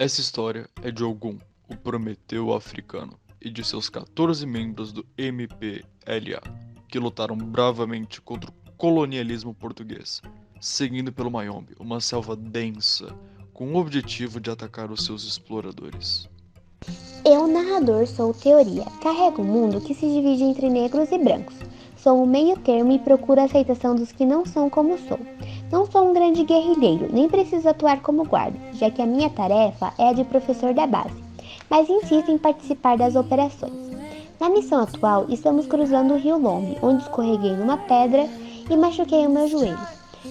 Essa história é de Ogum, o Prometeu africano, e de seus 14 membros do MPLA, que lutaram bravamente contra o colonialismo português, seguindo pelo Mayombe, uma selva densa, com o objetivo de atacar os seus exploradores. Eu, narrador, sou teoria. Carrego um mundo que se divide entre negros e brancos. Sou o meio termo e procuro a aceitação dos que não são como sou. Não sou um grande guerrilheiro, nem preciso atuar como guarda, já que a minha tarefa é a de professor da base, mas insisto em participar das operações. Na missão atual, estamos cruzando o rio Lombe, onde escorreguei numa pedra e machuquei o meu joelho.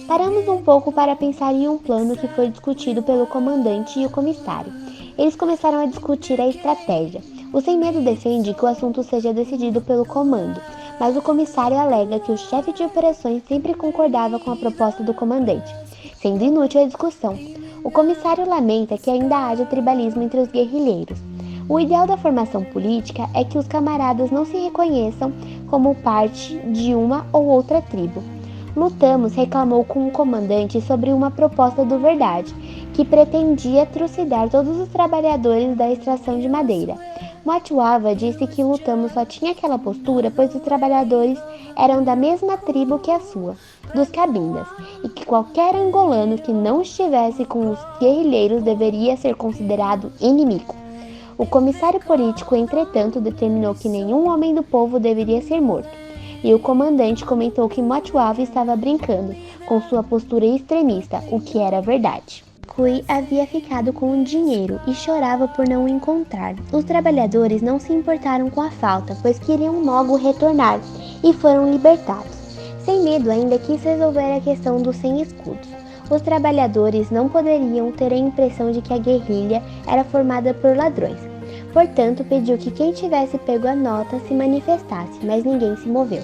Paramos um pouco para pensar em um plano que foi discutido pelo comandante e o comissário. Eles começaram a discutir a estratégia. O Sem Medo defende que o assunto seja decidido pelo comando, mas o comissário alega que o chefe de operações sempre concordava com a proposta do comandante, sendo inútil a discussão. O comissário lamenta que ainda haja tribalismo entre os guerrilheiros. O ideal da formação política é que os camaradas não se reconheçam como parte de uma ou outra tribo. Lutamos reclamou com o comandante sobre uma proposta do Verdade, que pretendia trucidar todos os trabalhadores da extração de madeira. Moatuava disse que Lutamos só tinha aquela postura pois os trabalhadores eram da mesma tribo que a sua, dos Cabindas, e que qualquer angolano que não estivesse com os guerrilheiros deveria ser considerado inimigo. O comissário político, entretanto, determinou que nenhum homem do povo deveria ser morto, e o comandante comentou que Motuava estava brincando com sua postura extremista, o que era verdade. Cui havia ficado com o dinheiro e chorava por não o encontrar. Os trabalhadores não se importaram com a falta, pois queriam logo retornar, e foram libertados. Sem Medo ainda quis resolver a questão dos 100 escudos. Os trabalhadores não poderiam ter a impressão de que a guerrilha era formada por ladrões. Portanto, pediu que quem tivesse pego a nota se manifestasse, mas ninguém se moveu.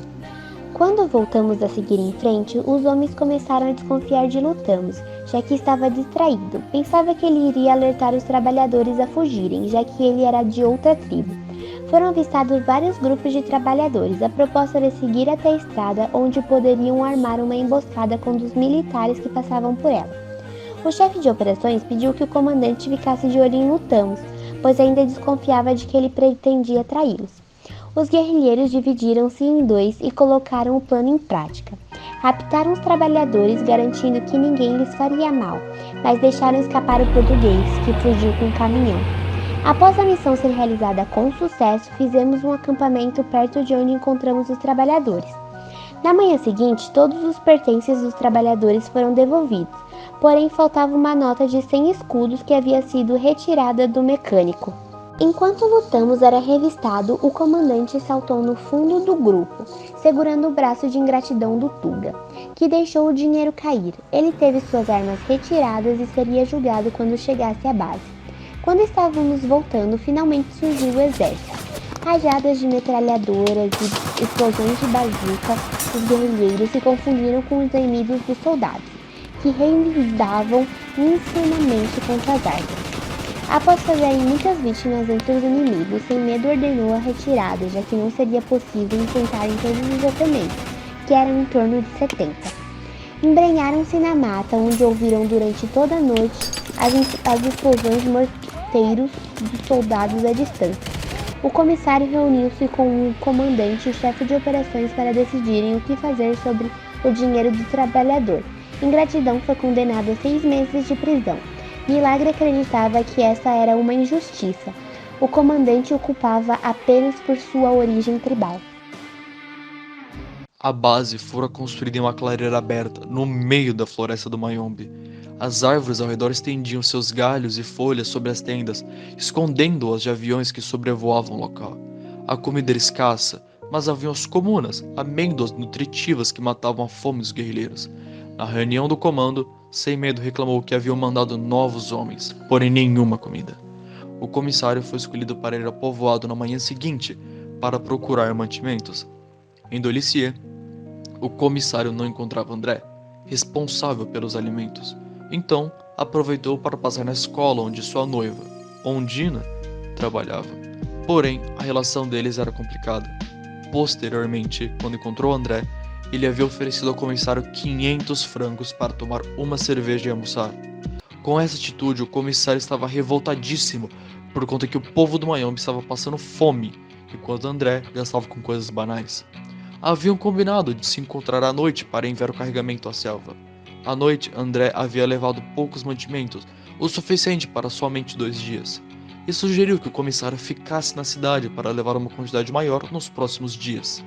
Quando voltamos a seguir em frente, os homens começaram a desconfiar de Lutamos, já que estava distraído. Pensava que ele iria alertar os trabalhadores a fugirem, já que ele era de outra tribo. Foram avistados vários grupos de trabalhadores. A proposta era seguir até a estrada, onde poderiam armar uma emboscada contra os militares que passavam por ela. O chefe de operações pediu que o comandante ficasse de olho em Lutamos, pois ainda desconfiava de que ele pretendia traí-los. Os guerrilheiros dividiram-se em dois e colocaram o plano em prática. Raptaram os trabalhadores, garantindo que ninguém lhes faria mal, mas deixaram escapar o português, que fugiu com um caminhão. Após a missão ser realizada com sucesso, fizemos um acampamento perto de onde encontramos os trabalhadores. Na manhã seguinte, todos os pertences dos trabalhadores foram devolvidos, porém faltava uma nota de 100 escudos que havia sido retirada do mecânico. Enquanto Lutamos era revistado, o comandante saltou no fundo do grupo, segurando o braço de ingratidão do Tuga, que deixou o dinheiro cair. Ele teve suas armas retiradas e seria julgado quando chegasse à base. Quando estávamos voltando, finalmente surgiu o exército. Rajadas de metralhadoras e explosões de bazuca, os guerrilheiros se confundiram com os inimigos dos soldados, que revidavam insanamente contra as armas. Após fazerem muitas vítimas entre os inimigos, Sem Medo ordenou a retirada, já que não seria possível enfrentar em todos os oponentes, que eram em torno de 70. Embrenharam-se na mata, onde ouviram durante toda a noite as explosões de morteiros dos soldados à distância. O comissário reuniu-se com o comandante e o chefe de operações para decidirem o que fazer sobre o dinheiro do trabalhador. Ingratidão foi condenado a 6 meses de prisão. Milagre acreditava que essa era uma injustiça. O comandante o culpava apenas por sua origem tribal. A base fora construída em uma clareira aberta, no meio da floresta do Mayombe. As árvores ao redor estendiam seus galhos e folhas sobre as tendas, escondendo-as de aviões que sobrevoavam o local. A comida era escassa, mas haviam as comunas, amêndoas nutritivas que matavam a fome dos guerrilheiros. Na reunião do comando, Sem Medo reclamou que haviam mandado novos homens, porém nenhuma comida. O comissário foi escolhido para ir ao povoado na manhã seguinte, para procurar mantimentos. Em Dolicier, o comissário não encontrava André, responsável pelos alimentos. Então, aproveitou para passar na escola onde sua noiva, Ondina, trabalhava. Porém, a relação deles era complicada. Posteriormente, quando encontrou André, ele havia oferecido ao comissário 500 francos para tomar uma cerveja e almoçar. Com essa atitude, o comissário estava revoltadíssimo por conta que o povo do Mayombe estava passando fome, enquanto André gastava com coisas banais. Haviam combinado de se encontrar à noite para enviar o carregamento à selva. À noite, André havia levado poucos mantimentos, o suficiente para somente 2 dias, e sugeriu que o comissário ficasse na cidade para levar uma quantidade maior nos próximos dias.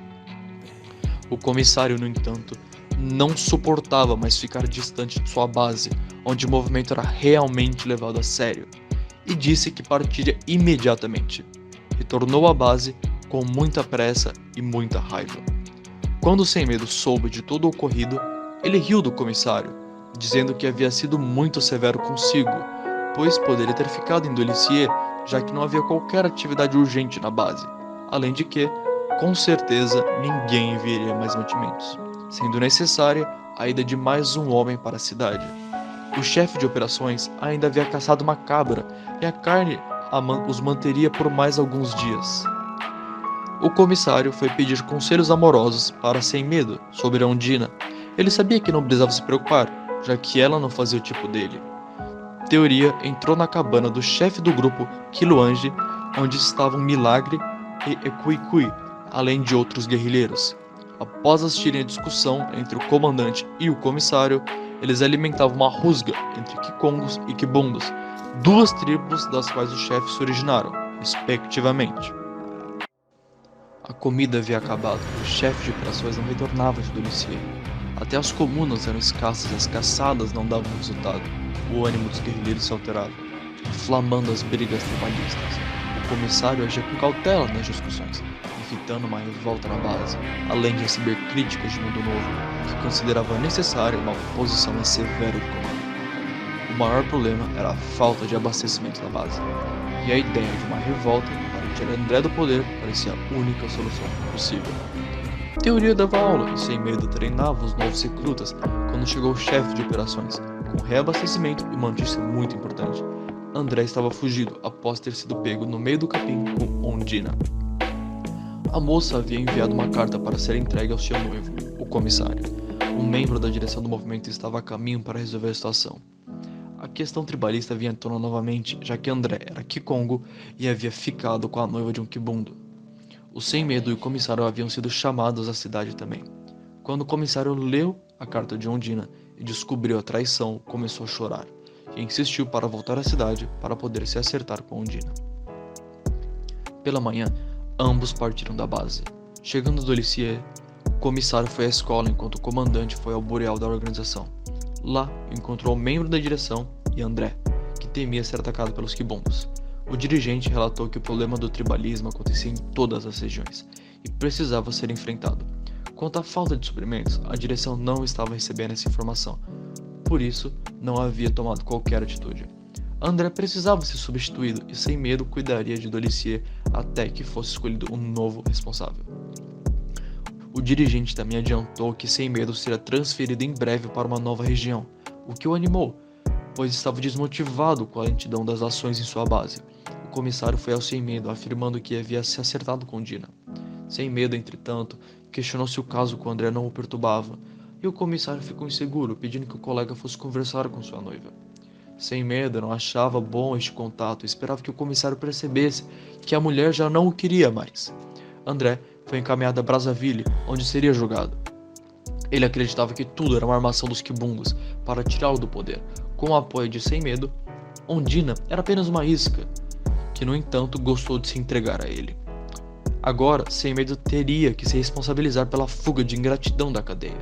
O comissário, no entanto, não suportava mais ficar distante de sua base, onde o movimento era realmente levado a sério, e disse que partiria imediatamente. Retornou à base com muita pressa e muita raiva. Quando Sem Medo soube de todo o ocorrido, ele riu do comissário, dizendo que havia sido muito severo consigo, pois poderia ter ficado em Dolicier, já que não havia qualquer atividade urgente na base, além de que, com certeza, ninguém enviaria mais mantimentos, sendo necessária a ida de mais um homem para a cidade. O chefe de operações ainda havia caçado uma cabra e a carne os manteria por mais alguns dias. O comissário foi pedir conselhos amorosos para Sem Medo sobre a Ondina. Ele sabia que não precisava se preocupar, já que ela não fazia o tipo dele. Teoria entrou na cabana do chefe do grupo, Quiluange, onde estavam Milagre e Equicui, além de outros guerrilheiros. Após assistirem a discussão entre o comandante e o comissário, eles alimentavam uma rusga entre Kikongos e Kibundos, 2 tribos das quais os chefes se originaram, respectivamente. A comida havia acabado e o chefe de operações não retornava de Dolicier. Até as comunas eram escassas e as caçadas não davam resultado. O ânimo dos guerrilheiros se alterava, inflamando as brigas trabalhistas. O comissário agia com cautela nas discussões, evitando uma revolta na base, além de receber críticas de Mundo Novo, que considerava necessária uma oposição mais severa do comando. O maior problema era a falta de abastecimento da base, e a ideia de uma revolta para tirar André do poder parecia a única solução possível. Teoria dava aula e Sem Medo treinava os novos recrutas quando chegou o chefe de operações, com reabastecimento e uma notícia muito importante. André estava fugido após ter sido pego no meio do capim com Ondina. A moça havia enviado uma carta para ser entregue ao seu noivo, o comissário. Um membro da direção do movimento estava a caminho para resolver a situação. A questão tribalista vinha à tona novamente, já que André era Kikongo e havia ficado com a noiva de um Kibundo. O Sem Medo e o comissário haviam sido chamados à cidade também. Quando o comissário leu a carta de Ondina e descobriu a traição, começou a chorar, e insistiu para voltar à cidade para poder se acertar com Ondina. Pela manhã, ambos partiram da base. Chegando a Dolicier, o comissário foi à escola enquanto o comandante foi ao boreal da organização. Lá, encontrou o membro da direção e André, que temia ser atacado pelos Kibundos. O dirigente relatou que o problema do tribalismo acontecia em todas as regiões e precisava ser enfrentado. Quanto à falta de suprimentos, a direção não estava recebendo essa informação, por isso não havia tomado qualquer atitude. André precisava ser substituído e Sem Medo cuidaria de Dolicier até que fosse escolhido um novo responsável. O dirigente também adiantou que Sem Medo seria transferido em breve para uma nova região, o que o animou, pois estava desmotivado com a lentidão das ações em sua base. O comissário foi ao Sem Medo, afirmando que havia se acertado com Dina. Sem Medo, entretanto, questionou se o caso com André não o perturbava, e o comissário ficou inseguro, pedindo que o colega fosse conversar com sua noiva. Sem Medo não achava bom este contato e esperava que o comissário percebesse que a mulher já não o queria mais. André foi encaminhado a Brazzaville, onde seria julgado. Ele acreditava que tudo era uma armação dos Kibundos para tirá-lo do poder. Com o apoio de Sem Medo, Ondina era apenas uma isca, que no entanto gostou de se entregar a ele. Agora, Sem Medo teria que se responsabilizar pela fuga de ingratidão da cadeia,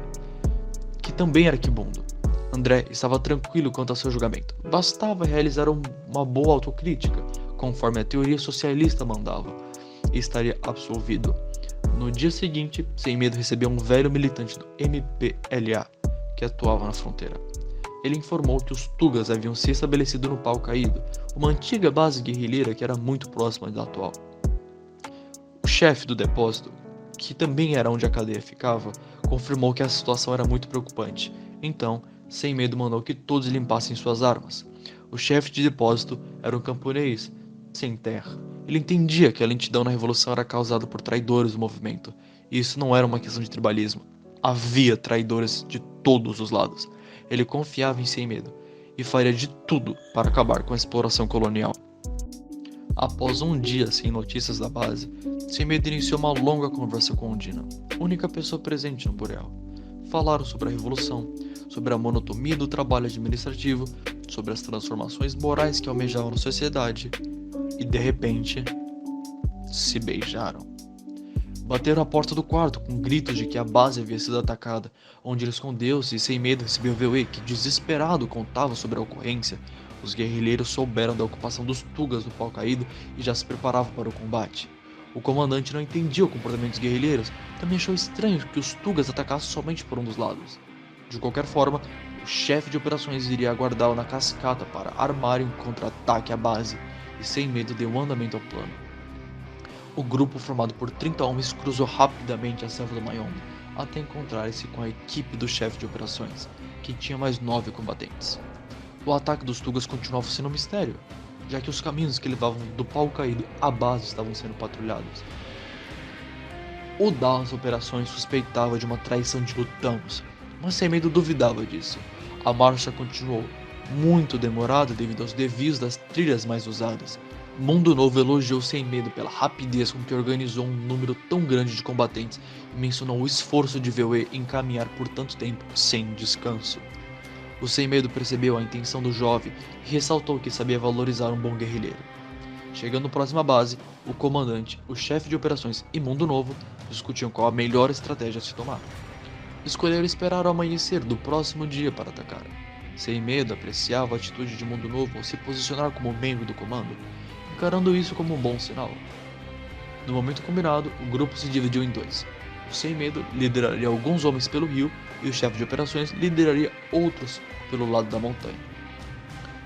que também era Kibundo. André estava tranquilo quanto ao seu julgamento. Bastava realizar uma boa autocrítica, conforme a teoria socialista mandava, e estaria absolvido. No dia seguinte, Sem Medo recebeu um velho militante do MPLA, que atuava na fronteira. Ele informou que os Tugas haviam se estabelecido no Pau Caído, uma antiga base guerrilheira que era muito próxima da atual. O chefe do depósito, que também era onde a cadeia ficava, confirmou que a situação era muito preocupante. Então, Sem Medo mandou que todos limpassem suas armas. O chefe de depósito era um camponês sem terra. Ele entendia que a lentidão na revolução era causada por traidores do movimento, e isso não era uma questão de tribalismo. Havia traidores de todos os lados. Ele confiava em Sem Medo, e faria de tudo para acabar com a exploração colonial. Após um dia sem notícias da base, Sem Medo iniciou uma longa conversa com Undina, única pessoa presente no Boreal. Falaram sobre a revolução, sobre a monotonia do trabalho administrativo, sobre as transformações morais que almejavam na sociedade e, de repente, se beijaram. Bateram a porta do quarto com gritos de que a base havia sido atacada, onde ele escondeu-se e Sem Medo recebeu Veuê, que desesperado contava sobre a ocorrência. Os guerrilheiros souberam da ocupação dos Tugas do Pau Caído e já se preparavam para o combate. O comandante não entendia o comportamento dos guerrilheiros, também achou estranho que os Tugas atacassem somente por um dos lados. De qualquer forma, o chefe de operações iria aguardá-lo na cascata para armar um contra-ataque à base, e Sem Medo deu andamento ao plano. O grupo, formado por 30 homens, cruzou rapidamente a selva do Mayombe, até encontrar-se com a equipe do chefe de operações, que tinha mais 9 combatentes. O ataque dos Tugas continuava sendo um mistério, já que os caminhos que levavam do Pau Caído à base estavam sendo patrulhados. O das operações suspeitava de uma traição de Lutamos, mas Sem Medo duvidava disso. A marcha continuou, muito demorada devido aos desvios das trilhas mais usadas. Mundo Novo elogiou Sem Medo pela rapidez com que organizou um número tão grande de combatentes e mencionou o esforço de Veuê em caminhar por tanto tempo sem descanso. O Sem Medo percebeu a intenção do jovem e ressaltou que sabia valorizar um bom guerrilheiro. Chegando próximo à base, o comandante, o chefe de operações e Mundo Novo discutiam qual a melhor estratégia a se tomar. Escolheram esperar o amanhecer do próximo dia para atacar. Sem Medo apreciava a atitude de Mundo Novo ao se posicionar como membro do comando, encarando isso como um bom sinal. No momento combinado, o grupo se dividiu em dois. O Sem Medo lideraria alguns homens pelo rio e o chefe de operações lideraria outros pelo lado da montanha.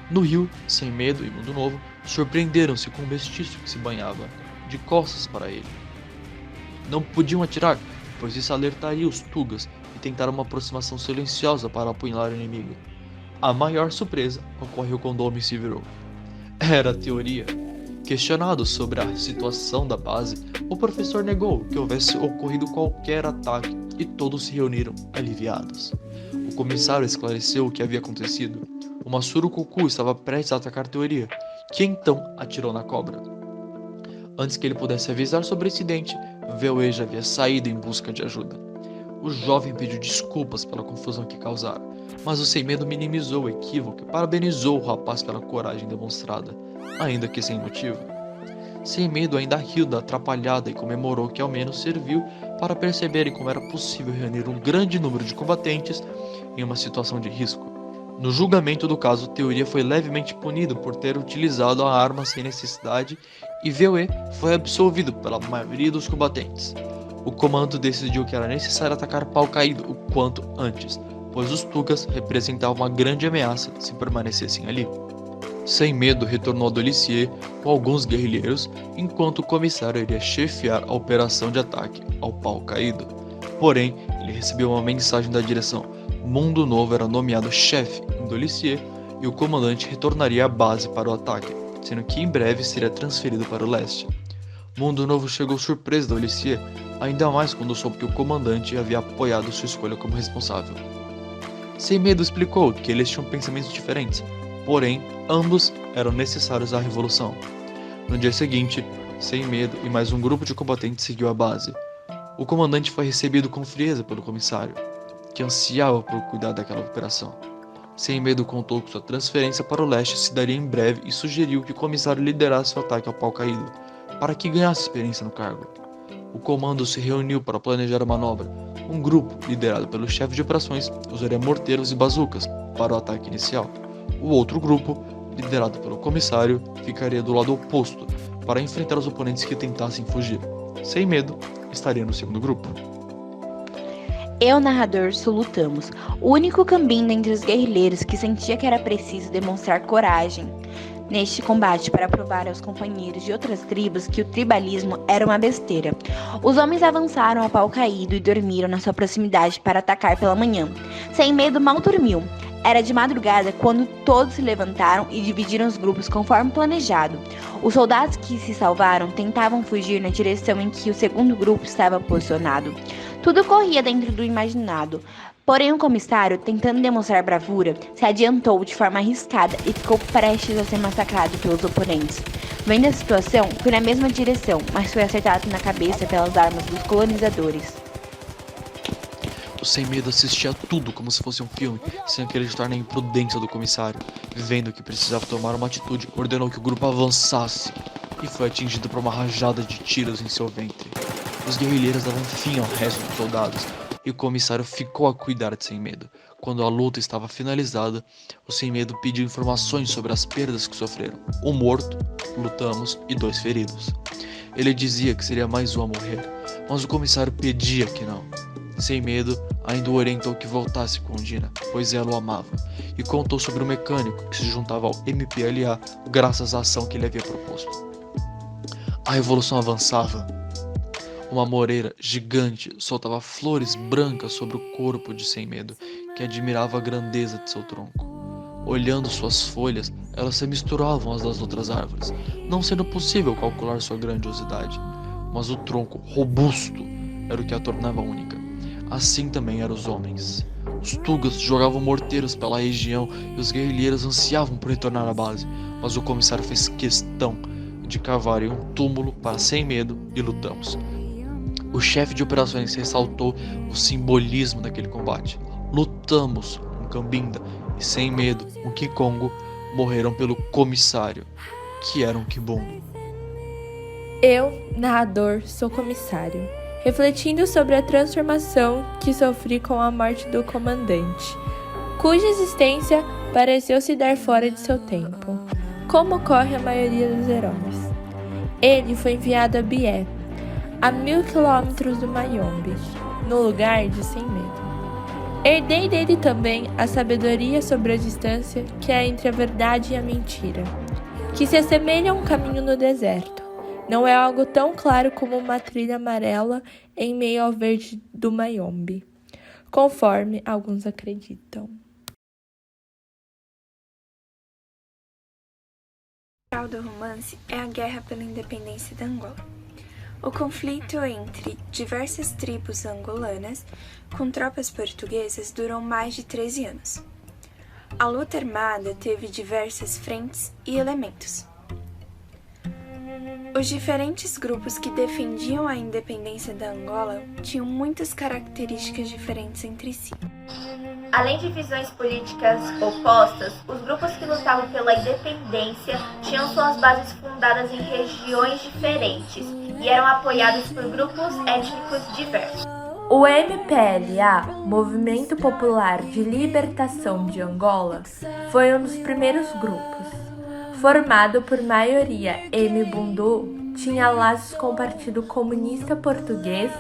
No rio, Sem Medo e Mundo Novo surpreenderam-se com um mestiço que se banhava, de costas para ele. Não podiam atirar, pois isso alertaria os Tugas e tentaram uma aproximação silenciosa para apunhalar o inimigo. A maior surpresa ocorreu quando o homem se virou. Era a teoria. Questionado sobre a situação da base, o professor negou que houvesse ocorrido qualquer ataque e todos se reuniram aliviados. O comissário esclareceu o que havia acontecido. Uma surucucu estava prestes a atacar a teoria, que então atirou na cobra. Antes que ele pudesse avisar sobre o incidente, Veuê já havia saído em busca de ajuda. O jovem pediu desculpas pela confusão que causara, mas o Sem Medo minimizou o equívoco e parabenizou o rapaz pela coragem demonstrada, ainda que sem motivo. Sem Medo ainda riu da atrapalhada e comemorou que ao menos serviu para perceberem como era possível reunir um grande número de combatentes em uma situação de risco. No julgamento do caso, Teoria foi levemente punido por ter utilizado a arma sem necessidade e Veuê foi absolvido pela maioria dos combatentes. O comando decidiu que era necessário atacar Pau Caído o quanto antes, pois os Tugas representavam uma grande ameaça se permanecessem ali. Sem Medo retornou a Dolicier com alguns guerrilheiros, enquanto o comissário iria chefiar a operação de ataque ao Pau Caído. Porém, ele recebeu uma mensagem da direção. Mundo Novo era nomeado chefe em Dolicier e o comandante retornaria à base para o ataque, sendo que em breve seria transferido para o leste. Mundo Novo chegou surpreso da Dolicier, ainda mais quando soube que o comandante havia apoiado sua escolha como responsável. Sem Medo explicou que eles tinham pensamentos diferentes, porém, ambos eram necessários à revolução. No dia seguinte, Sem Medo e mais um grupo de combatentes seguiu a base. O comandante foi recebido com frieza pelo comissário, que ansiava por cuidar daquela operação. Sem Medo contou que sua transferência para o leste se daria em breve e sugeriu que o comissário liderasse o ataque ao Pau Caído, para que ganhasse experiência no cargo. O comando se reuniu para planejar a manobra. Um grupo, liderado pelo chefe de operações, usaria morteiros e bazucas para o ataque inicial. O outro grupo, liderado pelo comissário, ficaria do lado oposto para enfrentar os oponentes que tentassem fugir. Sem Medo estaria no segundo grupo. Eu, narrador, sou Lutamos, o único cambim dentre os guerrilheiros que sentia que era preciso demonstrar coragem neste combate para provar aos companheiros de outras tribos que o tribalismo era uma besteira. Os homens avançaram ao Pau Caído e dormiram na sua proximidade para atacar pela manhã. Sem Medo mal dormiu. Era de madrugada quando todos se levantaram e dividiram os grupos conforme planejado. Os soldados que se salvaram tentavam fugir na direção em que o segundo grupo estava posicionado. Tudo corria dentro do imaginado, Porém, o comissário, tentando demonstrar bravura, se adiantou de forma arriscada e ficou prestes a ser massacrado pelos oponentes. Vendo a situação, foi na mesma direção, mas foi acertado na cabeça pelas armas dos colonizadores. O Sem Medo assistia a tudo como se fosse um filme, sem acreditar na imprudência do comissário. Vendo que precisava tomar uma atitude, ordenou que o grupo avançasse e foi atingido por uma rajada de tiros em seu ventre. Os guerrilheiros davam fim ao resto dos soldados e o comissário ficou a cuidar de Sem Medo. Quando a luta estava finalizada, o Sem Medo pediu informações sobre as perdas que sofreram. Um morto, lutamos, e 2 feridos. Ele dizia que seria mais um a morrer, mas o comissário pedia que não. Sem Medo ainda o orientou que voltasse com Dina, pois ela o amava, e contou sobre o mecânico que se juntava ao MPLA graças à ação que ele havia proposto. A revolução avançava. Uma moreira gigante soltava flores brancas sobre o corpo de Sem Medo, que admirava a grandeza de seu tronco. Olhando suas folhas, elas se misturavam às das outras árvores, não sendo possível calcular sua grandiosidade, mas o tronco robusto era o que a tornava única. Assim também eram os homens. Os Tugas jogavam morteiros pela região e os guerrilheiros ansiavam por retornar à base, mas o comissário fez questão de cavar em um túmulo para Sem Medo e lutamos. O chefe de operações ressaltou o simbolismo daquele combate. Lutamos, um Cambinda, e Sem Medo, um Kikongo, morreram pelo comissário, que era um Kibongo. Eu, narrador, sou comissário, refletindo sobre a transformação que sofri com a morte do comandante, cuja existência pareceu se dar fora de seu tempo, como ocorre a maioria dos heróis. Ele foi enviado a Bié, a 1000 quilômetros do Mayombe, no lugar de Sem Medo. Herdei dele também a sabedoria sobre a distância que há entre a verdade e a mentira, que se assemelha a um caminho no deserto. Não é algo tão claro como uma trilha amarela em meio ao verde do Mayombe, conforme alguns acreditam. O central do romance é a guerra pela independência da Angola. O conflito entre diversas tribos angolanas com tropas portuguesas durou mais de 13 anos. A luta armada teve diversas frentes e elementos. Os diferentes grupos que defendiam a independência da Angola tinham muitas características diferentes entre si. Além de visões políticas opostas, os grupos que lutavam pela independência tinham suas bases fundadas em regiões diferentes e eram apoiados por grupos étnicos diversos. O MPLA, Movimento Popular de Libertação de Angola, foi um dos primeiros grupos. Formado por maioria Mbundu, tinha laços com o Partido Comunista Português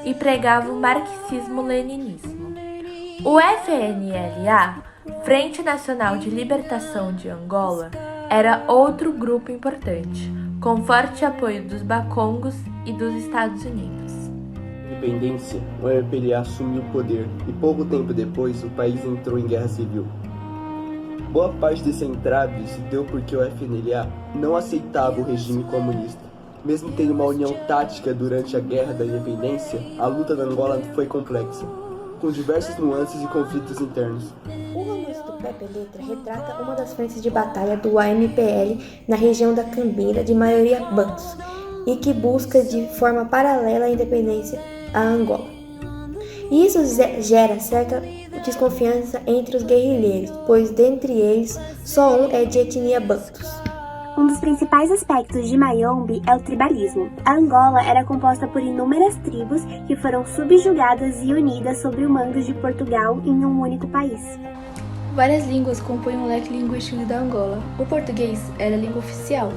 e pregava o marxismo-leninismo. O FNLA, Frente Nacional de Libertação de Angola, era outro grupo importante, com forte apoio dos Bakongos e dos Estados Unidos. Independência, o MPLA assumiu o poder e pouco tempo depois o país entrou em guerra civil. Boa parte desse entrave se deu porque o FNLA não aceitava o regime comunista. Mesmo tendo uma união tática durante a Guerra da Independência, a luta da Angola foi complexa, com diversas nuances e conflitos internos. O romance do Pepe Letra retrata uma das frentes de batalha do AMPL na região da Cambinda, de maioria bantus, e que busca de forma paralela a independência a Angola. E isso gera certa desconfiança entre os guerrilheiros, pois dentre eles só um é de etnia bantus. Um dos principais aspectos de Mayombe é o tribalismo. A Angola era composta por inúmeras tribos que foram subjugadas e unidas sob o mando de Portugal em um único país. Várias línguas compõem o leque linguístico da Angola. O português era a língua oficial,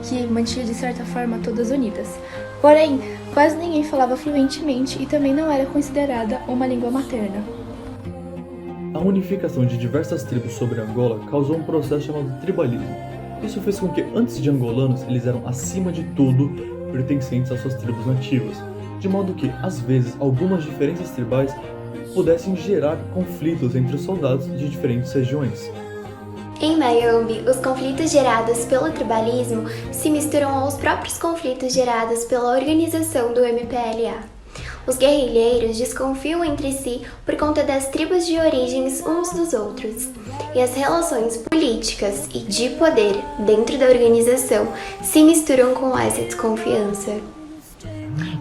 que mantinha de certa forma todas unidas. Porém, quase ninguém falava fluentemente e também não era considerada uma língua materna. A unificação de diversas tribos sobre Angola causou um processo chamado tribalismo. Isso fez com que, antes de angolanos, eles eram, acima de tudo, pertencentes às suas tribos nativas, de modo que, às vezes, algumas diferenças tribais pudessem gerar conflitos entre os soldados de diferentes regiões. Em Mayombe, os conflitos gerados pelo tribalismo se misturam aos próprios conflitos gerados pela organização do MPLA. Os guerrilheiros desconfiam entre si por conta das tribos de origens uns dos outros, e as relações políticas e de poder dentro da organização se misturam com essa desconfiança.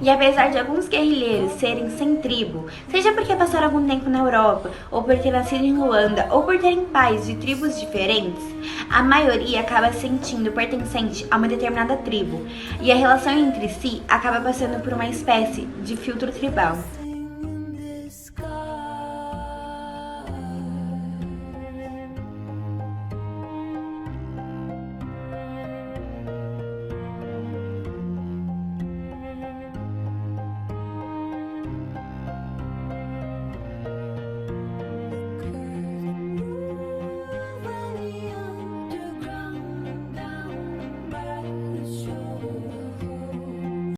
E apesar de alguns guerrilheiros serem sem tribo, seja porque passaram algum tempo na Europa, ou por ter nascido em Luanda, ou por terem pais de tribos diferentes, a maioria acaba se sentindo pertencente a uma determinada tribo, e a relação entre si acaba passando por uma espécie de filtro tribal.